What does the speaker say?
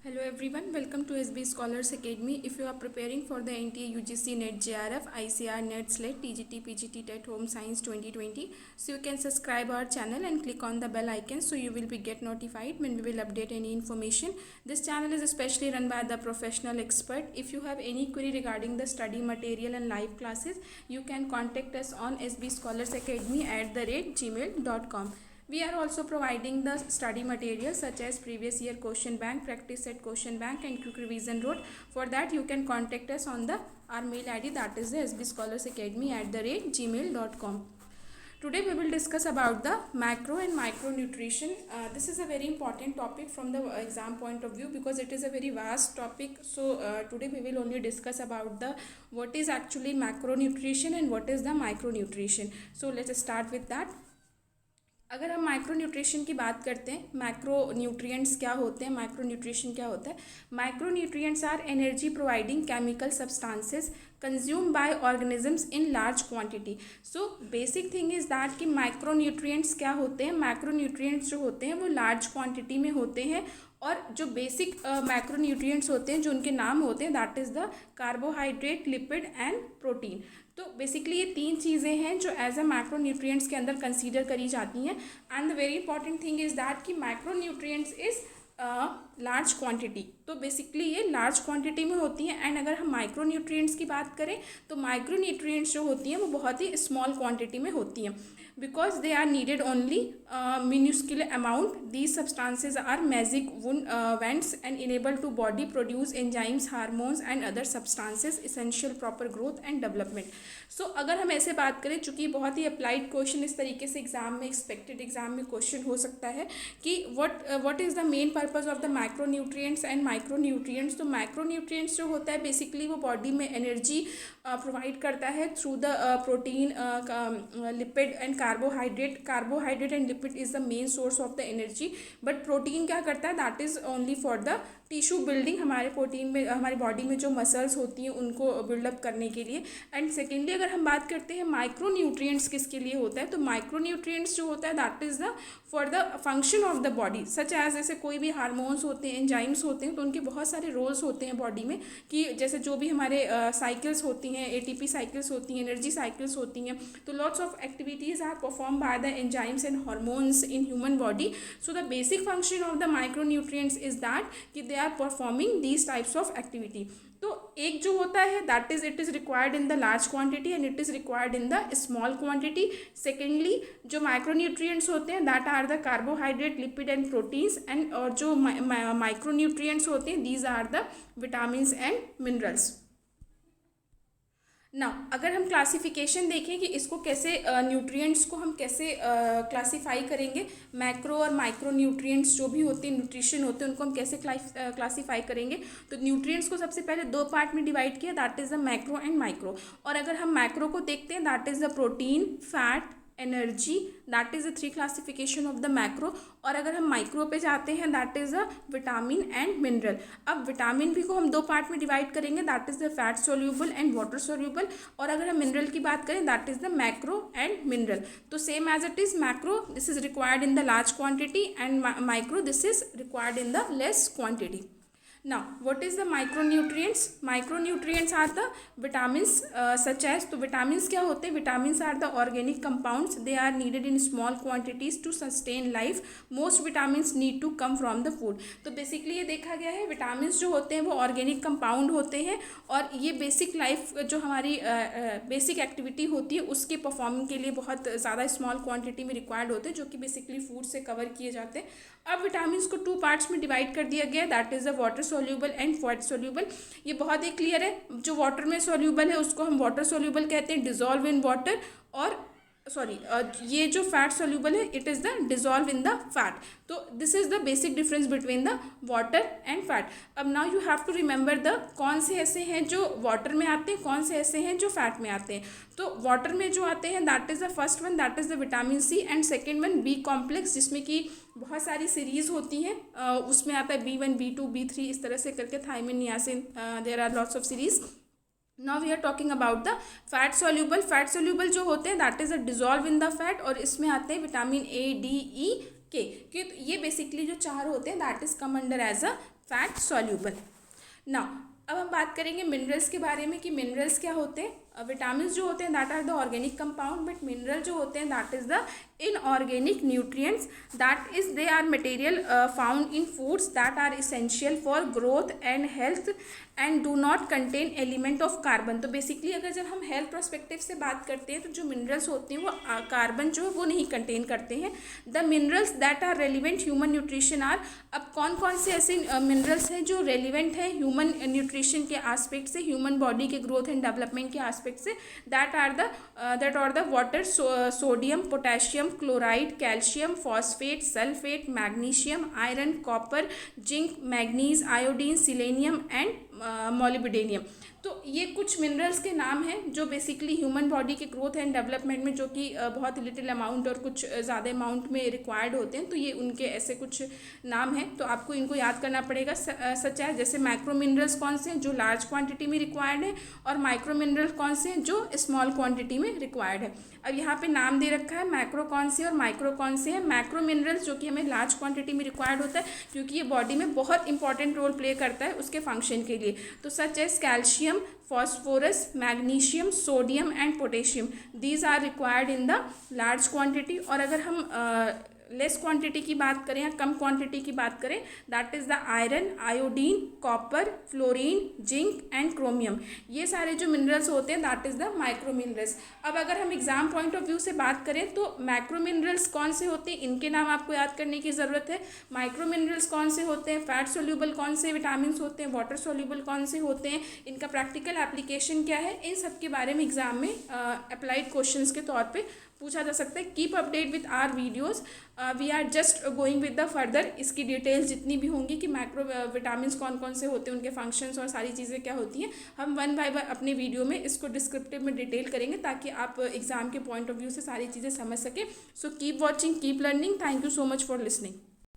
Hello everyone, welcome to SB Scholars Academy. If you are preparing for the NTA UGC NET JRF, ICR NET SLET, TGT, PGT, TET Home Science 2020, so you can subscribe our channel and click on the bell icon so you will be get notified when we will update any information. This channel is especially run by the professional expert. If you have any query regarding the study material and live classes, you can contact us on sbscholarsacademy@gmail.com. We are also providing the study material such as previous year question bank, practice set question bank and quick revision note. For that you can contact us on the our mail ID, that is the sbscholarsacademy@gmail.com. Today we will discuss about the macro and micronutrition. This is a very important topic from the exam point of view because it is a very vast topic. So today we will only discuss about the what is actually macronutrition and what is the micronutrition. So let's start with that. अगर हम micro nutrition की बात करते हैं, micro nutrients क्या होते हैं, micro nutrition क्या होता है? Micro nutrients are energy providing chemical substances consume by organisms in large quantity. So basic thing is that कि माइक्रो न्यूट्रिएंट्स क्या होते हैं? माइक्रो न्यूट्रिएंट्स जो होते हैं वो लार्ज क्वांटिटी में होते हैं और जो बेसिक मैक्रो न्यूट्रिएंट्स होते हैं जो उनके नाम होते हैं that is the carbohydrate, lipid and protein. तो बेसिकली ये तीन चीज़ें हैं जो एज अ मैक्रो न्यूट्रिएंट्स के अंदर कंसीडर करी जाती हैं. And the very important thing is that कि macro nutrients is large quantity. तो बेसिकली ये लार्ज क्वांटिटी में होती हैं. एंड अगर हम माइक्रो न्यूट्रिएंट्स की बात करें तो माइक्रो न्यूट्रिएंट्स जो होती हैं वो बहुत ही स्मॉल क्वांटिटी में होती हैं because they are needed only minuscule amount. These substances are magic vents and enable to body produce enzymes, hormones and other substances essential proper growth and development. So अगर हम ऐसे बात करें, चूँकि बहुत ही अप्लाइड क्वेश्चन इस तरीके से एग्जाम में एक्सपेक्टेड एग्जाम में क्वेश्चन हो सकता है कि what is the main purpose of the micro nutrients and micro nutrients. तो माइक्रो न्यूट्रिएंट्स जो होता है बेसिकली वो बॉडी में एनर्जी प्रोवाइड करता है through the protein, lipid and carbohydrate and lipid is the main source of the energy. But protein क्या करता है? That is only for the tissue building. हमारे प्रोटीन में हमारी बॉडी में जो मसल्स होती हैं उनको बिल्डअप करने के लिए. एंड सेकेंडली अगर हम बात करते हैं माइक्रो न्यूट्रिएंट्स किसके लिए होता है, तो माइक्रो न्यूट्रिएंट्स जो होता है that is the for the function of the body. Such as जैसे कोई भी हार्मोन्स होते हैं, एंजाइम्स होते हैं, तो उनके बहुत सारे रोल्स होते हैं बॉडी में कि जैसे जो भी हमारे साइकिल्स होती हैं, एटीपी साइकिल्स होती हैं, एनर्जी साइकिल्स होती हैं, तो lots of activities are perform by the enzymes and hormones in human body. So the basic function of the micro nutrients is that कि they are performing these types of activity. तो एक जो होता है that is it is required in the large quantity and it is required in the small quantity. Secondly जो micro nutrients होते हैं that are the carbohydrate, lipid and proteins. And और जो माइक्रो न्यूट्रिएंट्स होते हैं these are the vitamins and minerals. ना अगर हम क्लासिफिकेशन देखें कि इसको कैसे न्यूट्रिएंट्स को हम कैसे क्लासीफाई करेंगे, मैक्रो और माइक्रो न्यूट्रिएंट्स जो भी होते हैं, न्यूट्रिशन होते हैं, उनको हम कैसे क्लासीफाई करेंगे. तो न्यूट्रिएंट्स को सबसे पहले दो पार्ट में डिवाइड किया, that is the macro and micro. और अगर हम मैक्रो को देखते हैं that is the protein, fat, energy, that is the three classification of the macro. और अगर हम माइक्रो पे जाते हैं that is the vitamin and mineral. अब विटामिन भी को हम दो पार्ट में डिवाइड करेंगे, that is the fat soluble and water soluble. और अगर हम मिनरल की बात करें that is the macro and mineral. तो same as it is, macro this is required in the large quantity and micro this is required in the less quantity. Now, what is the micronutrients? Micronutrients are the vitamins such as, तो vitamins क्या होते हैं? Vitamins are the organic compounds. They are needed in small quantities to sustain life. Most vitamins need to come from the food. तो basically ये देखा गया है vitamins जो होते हैं वो organic compound होते हैं और ये basic life जो हमारी basic activity होती है उसके परफॉर्मिंग के लिए बहुत ज़्यादा small quantity में required होते हैं जो कि basically food से cover किए जाते हैं. अब विटामिन्स को टू पार्ट्स में डिवाइड कर दिया गया, that is the water soluble and fat soluble. ये बहुत ही क्लियर है. जो वाटर में सोल्यूबल है उसको हम वाटर सोल्यूबल कहते हैं, डिजॉल्व इन वाटर. और सॉरी ये जो फैट सोल्यूबल है it is the dissolve in the fat. तो this is the basic difference between the water and fat. अब now you have to remember the कौन से ऐसे हैं जो वाटर में आते हैं, कौन से ऐसे हैं जो फैट में आते हैं. तो वाटर में जो आते हैं that is the first one, that is the vitamin C. And second one B complex, जिसमें कि बहुत सारी सीरीज़ होती हैं. उसमें आता है B1, B2, B3 इस तरह से करके, thiamine, niacin, there are lots of series. Now we are talking about the fat soluble. Fat soluble जो होते हैं that is a dissolve in the fat और इसमें आते हैं vitamin A, D, E, K. ये बेसिकली जो चार होते हैं that is come under as a fat soluble. Now अब हम बात करेंगे मिनरल्स के बारे में कि मिनरल्स क्या होते हैं। विटामिन जो होते हैं that are the organic compound, but mineral जो होते हैं that is the inorganic nutrients, that is they are material found in foods that are essential for growth and health and do not contain element of carbon. तो basically अगर जब हम health perspective से बात करते हैं तो जो मिनरल्स होते हैं वो कार्बन जो है वो नहीं कंटेन करते हैं। The minerals that are relevant human nutrition are, अब कौन कौन से ऐसे मिनरल्स हैं जो रेलिवेंट है ह्यूमन न्यूट्रिशन के आस्पेक्ट से, ह्यूमन बॉडी के ग्रोथ एंड डेवलपमेंट के आस्पेक्ट से, that are the water, sodium, potassium, chloride, calcium, phosphate, sulphate, magnesium, iron, copper, zinc, manganese, iodine, selenium and molybdenum. तो ये कुछ मिनरल्स के नाम हैं जो बेसिकली ह्यूमन बॉडी के ग्रोथ एंड डेवलपमेंट में, जो कि बहुत लिटिल अमाउंट और कुछ ज़्यादा अमाउंट में रिक्वायर्ड होते हैं, तो ये उनके ऐसे कुछ नाम हैं। तो आपको इनको याद करना पड़ेगा। सच है जैसे माइक्रो मिनरल्स कौन से हैं जो लार्ज क्वांटिटी में रिक्वायर्ड है, और माइक्रो मिनरल्स कौन से हैं जो स्मॉल क्वांटिटी में रिक्वायर्ड है। अब यहाँ पे नाम दे रखा है मैक्रो कौन से और माइक्रो कौन से हैं। मैक्रो मिनरल्स जो कि हमें लार्ज क्वांटिटी में रिक्वायर्ड होता है क्योंकि ये बॉडी में बहुत इंपॉर्टेंट रोल प्ले करता है उसके फंक्शन के लिए। तो such as calcium, phosphorus, magnesium, sodium and potassium, these are required in the large quantity. और अगर हम लेस क्वांटिटी की बात करें या कम क्वांटिटी की बात करें, that is the iron, iodine, copper, fluorine, zinc and chromium. ये सारे जो मिनरल्स होते हैं that is the micro minerals. अब अगर हम एग्जाम पॉइंट ऑफ व्यू से बात करें तो मैक्रो मिनरल्स कौन से होते हैं, इनके नाम आपको याद करने की ज़रूरत है। माइक्रो मिनरल्स कौन से होते हैं, फैट सोल्यूबल कौन से विटामिन होते हैं, वाटर सोल्यूबल कौन से होते हैं, इनका प्रैक्टिकल एप्लीकेशन क्या है, इन सब के बारे में एग्जाम में अप्लाइड क्वेश्चंस के तौर पे पूछा जा सकता है। Keep update with our videos, we are just going with the further. इसकी डिटेल्स जितनी भी होंगी कि मैक्रो विटामिन कौन कौन से होते हैं, उनके फंक्शंस और सारी चीज़ें क्या होती हैं, हम वन बाय वन अपने वीडियो में इसको डिस्क्रिप्टिव में डिटेल करेंगे ताकि आप एग्जाम के पॉइंट ऑफ व्यू से सारी चीज़ें समझ सकें। So keep watching, keep learning. Thank you so much for listening.